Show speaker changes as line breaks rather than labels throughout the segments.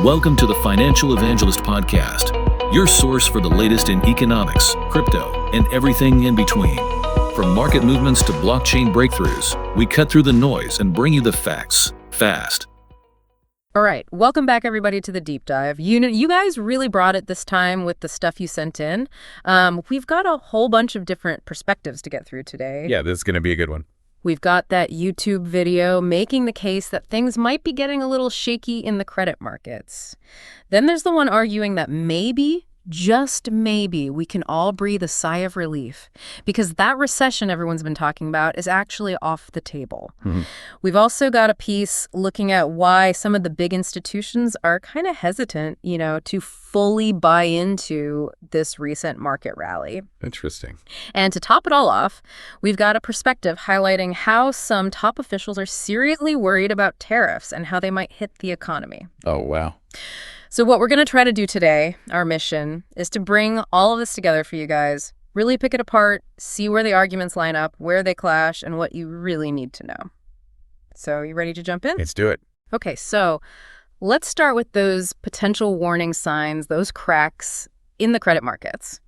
Welcome to the Financial Evangelist Podcast, your source for the latest in economics, crypto, and everything in between. From market movements to blockchain breakthroughs, we cut through the noise and bring you the facts, fast.
All right, welcome back everybody to the deep dive. You guys really brought it this time with the stuff you sent in. We've got a whole bunch of different perspectives to get through today.
Yeah, this is going to be a good one.
We've got that YouTube video making the case that things might be getting a little shaky in the credit markets. Then there's the one arguing that maybe, just maybe, we can all breathe a sigh of relief because that recession everyone's been talking about is actually off the table. Mm-hmm. We've also got a piece looking at why some of the big institutions are kind of hesitant, to fully buy into this recent market rally.
Interesting.
And to top it all off, we've got a perspective highlighting how some top officials are seriously worried about tariffs and how they might hit the economy.
Oh, wow.
So what we're going to try to do today, our mission, is to bring all of this together for you guys, really pick it apart, see where the arguments line up, where they clash, and what you really need to know. So you ready to jump in?
Let's do it.
Okay, so let's start with those potential warning signs, those cracks in the credit markets.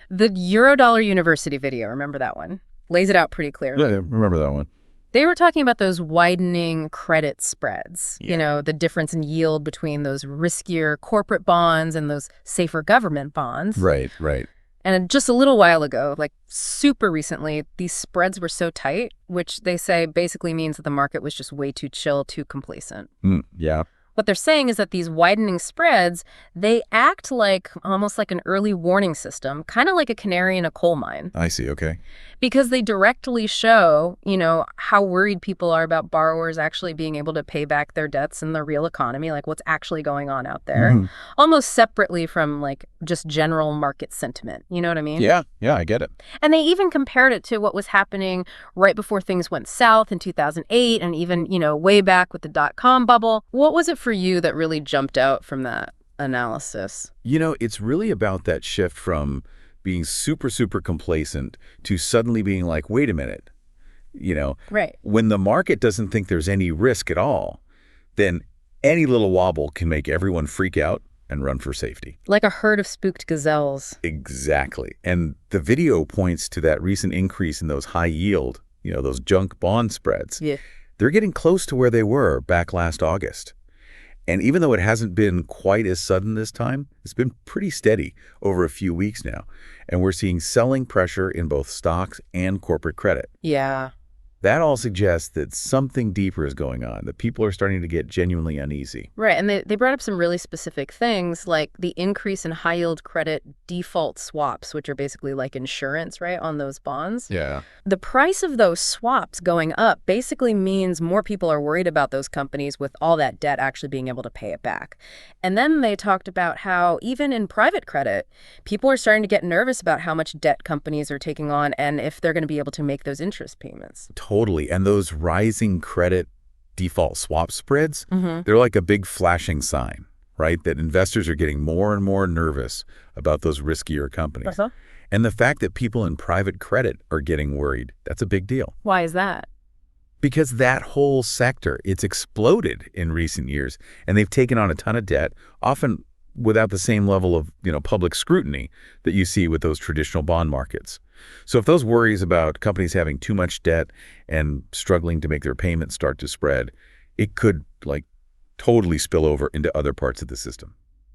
The Eurodollar University video, remember that one? Lays it out pretty clearly.
Yeah, remember that one.
They were talking about those widening credit spreads, the difference in yield between those riskier corporate bonds and those safer government bonds.
Right.
And just a little while ago, like super recently, these spreads were so tight, which they say basically means that the market was just way too chill, too complacent.
Yeah.
What they're saying is that these widening spreads, they act like almost like an early warning system, kind of like a canary in a coal mine.
I see, okay.
Because they directly show, how worried people are about borrowers actually being able to pay back their debts in the real economy, like what's actually going on out there, almost separately from like just general market sentiment. You know what I mean?
Yeah, I get it.
And they even compared it to what was happening right before things went south in 2008 and even, way back with the dot-com bubble. What was it for you that really jumped out from that analysis?
It's really about that shift from being super, super complacent to suddenly being like, wait a minute,
Right.
When the market doesn't think there's any risk at all, then any little wobble can make everyone freak out and run for safety.
Like a herd of spooked gazelles.
Exactly. And the video points to that recent increase in those high yield, those junk bond spreads.
Yeah.
They're getting close to where they were back last August. And even though it hasn't been quite as sudden this time, it's been pretty steady over a few weeks now. And we're seeing selling pressure in both stocks and corporate credit.
Yeah.
That all suggests that something deeper is going on, that people are starting to get genuinely uneasy.
Right. And they brought up some really specific things like the increase in high yield credit default swaps, which are basically like insurance, right, on those bonds.
Yeah.
The price of those swaps going up basically means more people are worried about those companies with all that debt actually being able to pay it back. And then they talked about how even in private credit, people are starting to get nervous about how much debt companies are taking on and if they're going to be able to make those interest payments.
Totally. And those rising credit default swap spreads, they're like a big flashing sign, right? That investors are getting more and more nervous about those riskier companies.
Uh-huh.
And the fact that people in private credit are getting worried, that's a big deal.
Why is that?
Because that whole sector, it's exploded in recent years, and they've taken on a ton of debt, often without the same level of, public scrutiny that you see with those traditional bond markets. So if those worries about companies having too much debt and struggling to make their payments start to spread, it could totally spill over into other parts of the system.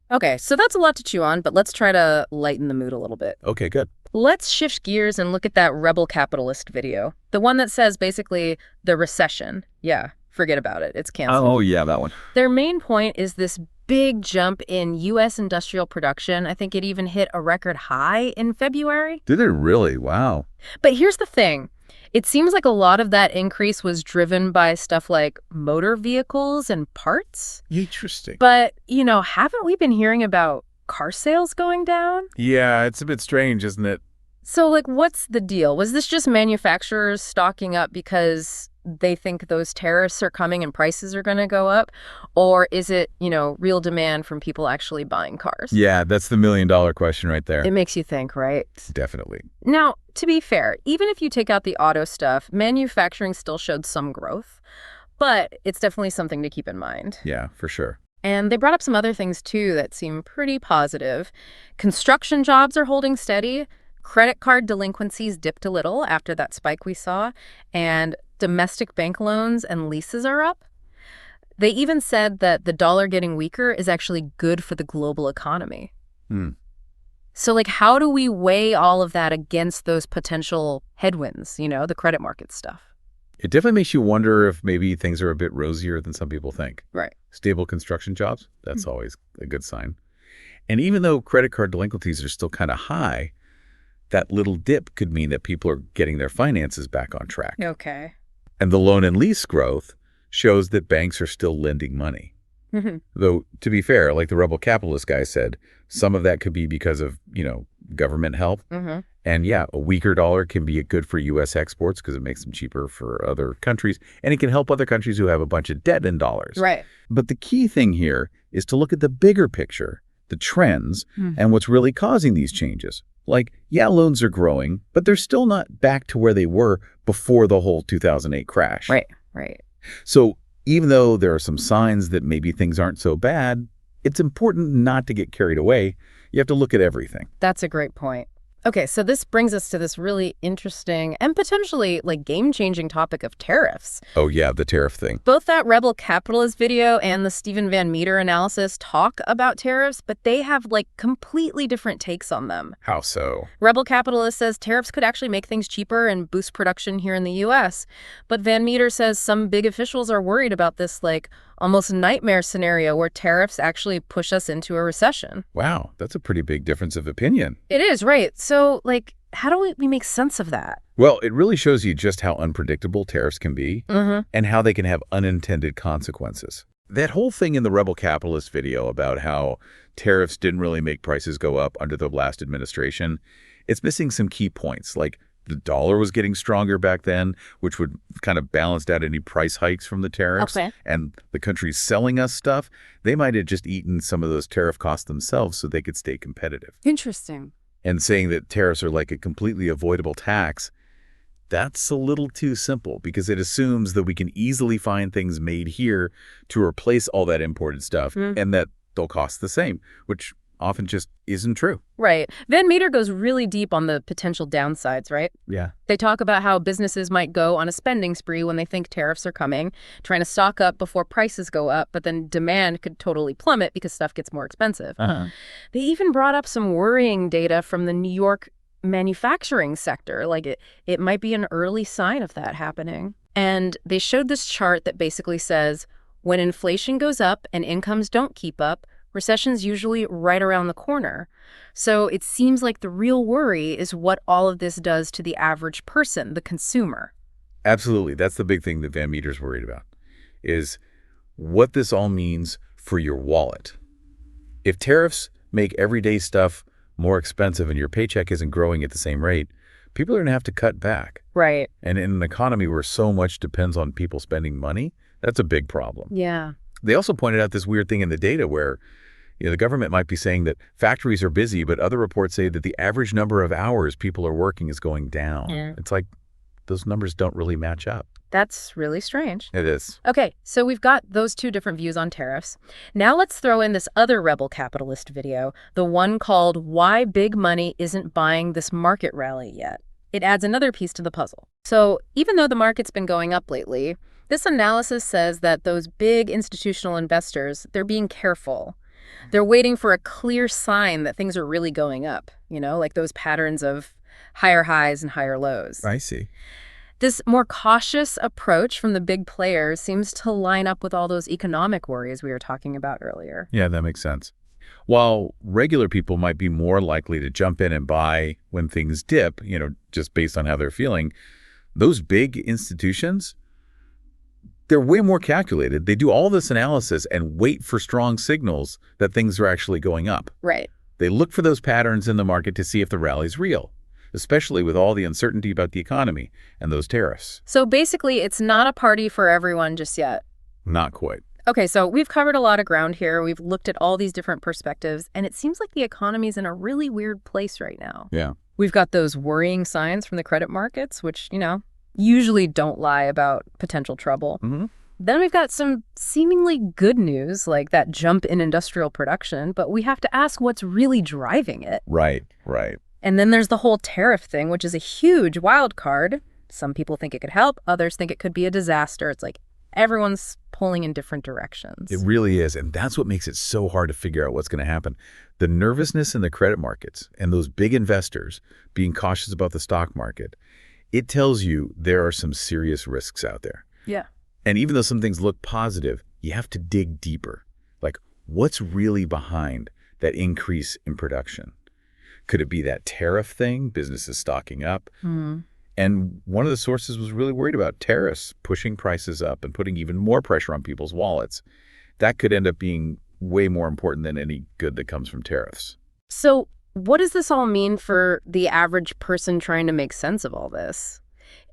Okay, so that's a lot to chew on, but let's try to lighten the mood a little bit.
Okay, good.
Let's shift gears and look at that Rebel Capitalist video. The one that says basically the recession. Yeah, forget about it. It's canceled.
Oh, yeah, that one.
Their main point is this big jump in U.S. industrial production. I think it even hit a record high in February.
Did it really? Wow.
But here's the thing. It seems like a lot of that increase was driven by stuff like motor vehicles and parts.
Interesting.
But, haven't we been hearing about car sales going down?
Yeah, it's a bit strange, isn't it?
So, what's the deal? Was this just manufacturers stocking up because they think those tariffs are coming and prices are going to go up? Or is it, real demand from people actually buying cars?
Yeah, that's the million-dollar question right there.
It makes you think, right?
Definitely.
Now, to be fair, even if you take out the auto stuff, manufacturing still showed some growth. But it's definitely something to keep in mind.
Yeah, for sure.
And they brought up some other things, too, that seem pretty positive. Construction jobs are holding steady. Credit card delinquencies dipped a little after that spike we saw. And domestic bank loans and leases are up. They even said that the dollar getting weaker is actually good for the global economy. So, how do we weigh all of that against those potential headwinds, the credit market stuff?
It definitely makes you wonder if maybe things are a bit rosier than some people think.
Right.
Stable construction jobs, that's always a good sign. And even though credit card delinquencies are still kind of high, that little dip could mean that people are getting their finances back on track.
Okay.
And the loan and lease growth shows that banks are still lending money. Though, to be fair, like the Rebel Capitalist guy said, some of that could be because of, government help. And yeah, a weaker dollar can be good for U.S. exports because it makes them cheaper for other countries. And it can help other countries who have a bunch of debt in dollars.
Right.
But the key thing here is to look at the bigger picture, the trends, and what's really causing these changes. Loans are growing, but they're still not back to where they were before the whole 2008 crash.
Right.
So even though there are some signs that maybe things aren't so bad, it's important not to get carried away. You have to look at everything.
That's a great point. Okay, so this brings us to this really interesting and potentially game-changing topic of tariffs.
Oh yeah, the tariff thing.
Both that Rebel Capitalist video and the Stephen Van Meter analysis talk about tariffs, but they have completely different takes on them.
How so?
Rebel Capitalist says tariffs could actually make things cheaper and boost production here in the U.S. But Van Meter says some big officials are worried about this almost nightmare scenario where tariffs actually push us into a recession.
Wow, that's a pretty big difference of opinion.
It is, right. So, how do we make sense of that?
Well, it really shows you just how unpredictable tariffs can be and how they can have unintended consequences. That whole thing in the Rebel Capitalist video about how tariffs didn't really make prices go up under the last administration, it's missing some key points, the dollar was getting stronger back then, which would kind of balanced out any price hikes from the tariffs.
Okay.
And the countries selling us stuff, they might have just eaten some of those tariff costs themselves so they could stay competitive.
Interesting.
And saying that tariffs are like a completely avoidable tax, that's a little too simple because it assumes that we can easily find things made here to replace all that imported stuff and that they'll cost the same, which often just isn't true.
Right. Van Meter goes really deep on the potential downsides, right?
Yeah.
They talk about how businesses might go on a spending spree when they think tariffs are coming, trying to stock up before prices go up, but then demand could totally plummet because stuff gets more expensive. They even brought up some worrying data from the New York manufacturing sector. It might be an early sign of that happening. And they showed this chart that basically says, when inflation goes up and incomes don't keep up, recession's usually right around the corner. So it seems like the real worry is what all of this does to the average person, the consumer.
Absolutely. That's the big thing that Van Meter's worried about, is what this all means for your wallet. If tariffs make everyday stuff more expensive and your paycheck isn't growing at the same rate, people are going to have to cut back.
Right.
And in an economy where so much depends on people spending money, that's a big problem.
Yeah.
They also pointed out this weird thing in the data where the government might be saying that factories are busy, but other reports say that the average number of hours people are working is going down.
Yeah.
It's like those numbers don't really match up.
That's really strange.
It is.
Okay, so we've got those two different views on tariffs. Now let's throw in this other Rebel Capitalist video, the one called Why Big Money Isn't Buying This Market Rally Yet. It adds another piece to the puzzle. So even though the market's been going up lately, this analysis says that those big institutional investors, they're being careful. They're waiting for a clear sign that things are really going up, like those patterns of higher highs and higher lows.
I see.
This more cautious approach from the big players seems to line up with all those economic worries we were talking about earlier.
Yeah, that makes sense. While regular people might be more likely to jump in and buy when things dip, just based on how they're feeling, those big institutions, they're way more calculated. They do all this analysis and wait for strong signals that things are actually going up.
Right.
They look for those patterns in the market to see if the rally's real, especially with all the uncertainty about the economy and those tariffs.
So basically, it's not a party for everyone just yet.
Not quite.
Okay, so we've covered a lot of ground here. We've looked at all these different perspectives, and it seems like the economy's in a really weird place right now.
Yeah.
We've got those worrying signs from the credit markets, which, usually don't lie about potential trouble. Then we've got some seemingly good news, like that jump in industrial production, but we have to ask what's really driving it.
Right, right.
And then there's the whole tariff thing, which is a huge wild card. Some people think it could help, others think it could be a disaster. It's like everyone's pulling in different directions.
It really is, and that's what makes it so hard to figure out what's going to happen. The nervousness in the credit markets and those big investors being cautious about the stock market, it tells you there are some serious risks out there.
Yeah.
And even though some things look positive, you have to dig deeper. Like, what's really behind that increase in production? Could it be that tariff thing, businesses stocking up? And one of the sources was really worried about tariffs pushing prices up and putting even more pressure on people's wallets. That could end up being way more important than any good that comes from tariffs.
So what does this all mean for the average person trying to make sense of all this?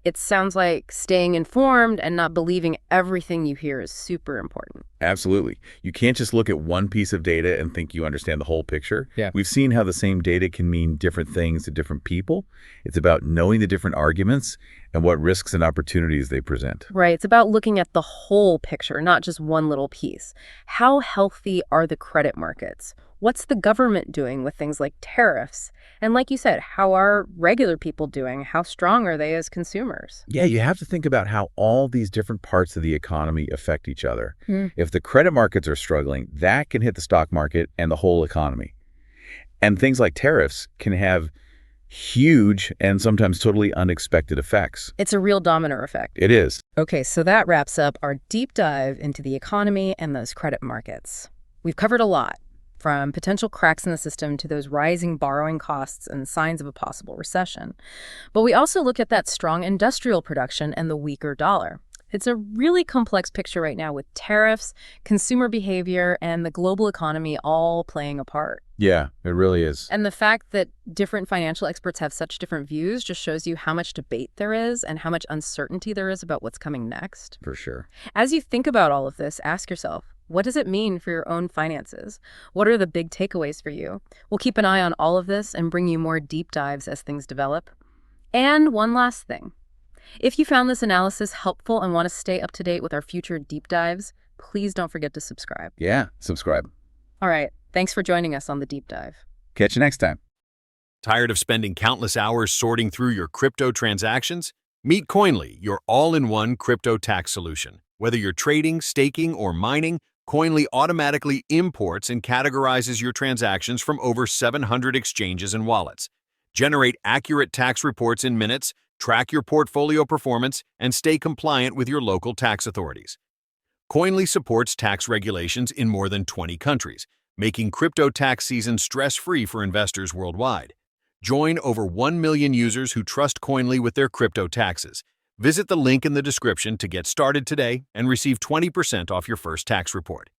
It sounds like staying informed and not believing everything you hear is super important.
Absolutely. You can't just look at one piece of data and think you understand the whole picture.
Yeah.
We've seen how the same data can mean different things to different people. It's about knowing the different arguments and what risks and opportunities they present.
Right. It's about looking at the whole picture, not just one little piece. How healthy are the credit markets? What's the government doing with things like tariffs? And like you said, how are regular people doing? How strong are they as consumers?
Yeah, you have to think about how all these different parts of the economy affect each other. If the credit markets are struggling, that can hit the stock market and the whole economy. And things like tariffs can have huge and sometimes totally unexpected effects.
It's a real domino effect.
It is.
Okay, so that wraps up our deep dive into the economy and those credit markets. We've covered a lot, from potential cracks in the system to those rising borrowing costs and signs of a possible recession. But we also look at that strong industrial production and the weaker dollar. It's a really complex picture right now with tariffs, consumer behavior, and the global economy all playing a part.
Yeah, it really is.
And the fact that different financial experts have such different views just shows you how much debate there is and how much uncertainty there is about what's coming next.
For sure.
As you think about all of this, ask yourself, what does it mean for your own finances? What are the big takeaways for you? We'll keep an eye on all of this and bring you more deep dives as things develop. And one last thing. If you found this analysis helpful and want to stay up to date with our future deep dives, please don't forget to subscribe.
Yeah, subscribe.
All right. Thanks for joining us on the deep dive.
Catch you next time.
Tired of spending countless hours sorting through your crypto transactions? Meet Coinly, your all-in-one crypto tax solution. Whether you're trading, staking, or mining, Coinly automatically imports and categorizes your transactions from over 700 exchanges and wallets. Generate accurate tax reports in minutes, track your portfolio performance, and stay compliant with your local tax authorities. Coinly supports tax regulations in more than 20 countries, making crypto tax season stress-free for investors worldwide. Join over 1 million users who trust Coinly with their crypto taxes. Visit the link in the description to get started today and receive 20% off your first tax report.